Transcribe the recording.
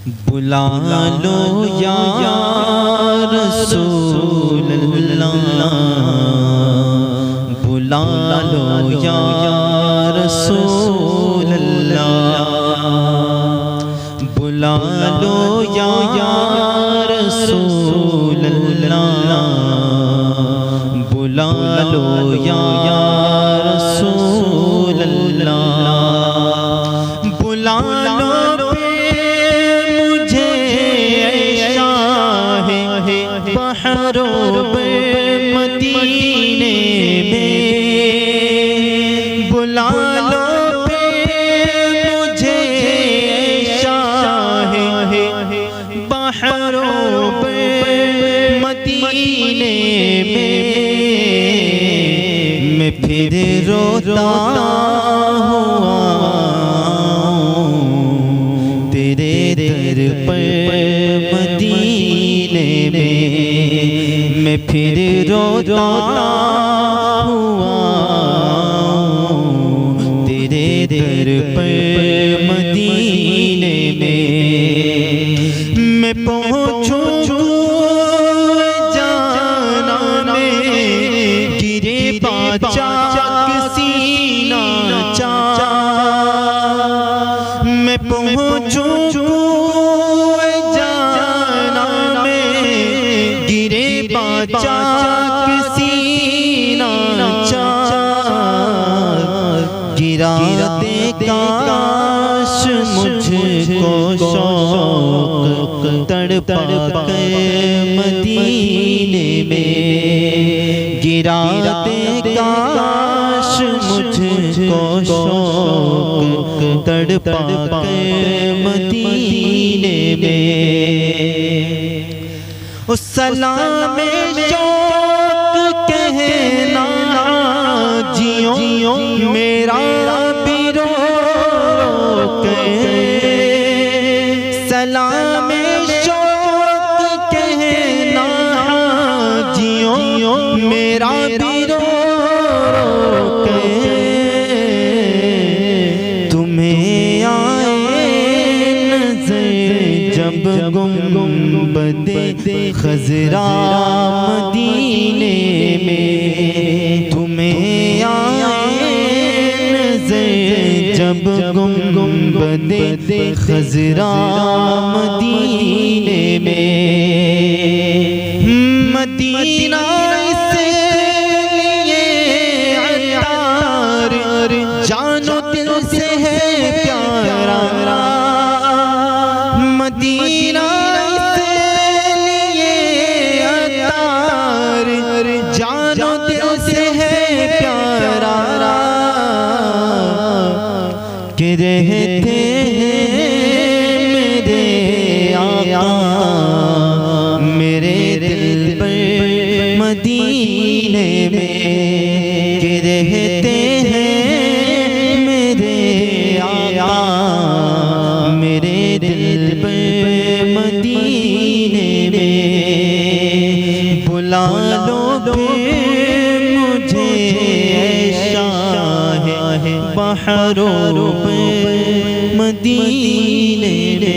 बुला लो या रसूल अल्लाह, बुला लो या रसूल अल्लाह, बुला लो या रसूल अल्लाह, बुला लो या रसूल अल्लाह, बुला लो मदीने में, बुला लो मुझे शाह बहरों मदीने में, मैं फिर रोता हुआ तेरे दर पर मदीने में, मैं फिर रोता हुआ तेरे दर पर मदीने में, मैं पहुँचूँ जाना में गिरे बाचा सीना चा, मैं पहुँचूँ गिराते काश मुझको शौक तड़पा के मदीने में, गिराते काश मुझको शौक तड़पा के मदीने में, उस सलाम शौक कहना जियो मेरा बिरो के, सलाम शौक कहना जियो मेरा बिरो के, तुम्हें आए नजर जब गुंबदे खजरा मदीने में, तुम्हें आए नजर जब गुंबदे खजरा मदीने में, मदीना इसलिए अतार जानो दिल से है प्यारा, मदीना इसलिए अतार जानो दिल से है प्यारा, कि रहते हैं मेरे आका मेरे दिल पर मदीने में, कि रहते हैं मेरे आका मेरे दिल पर मदीने में, बुला लो मुझे शाह बहरों मदीने में।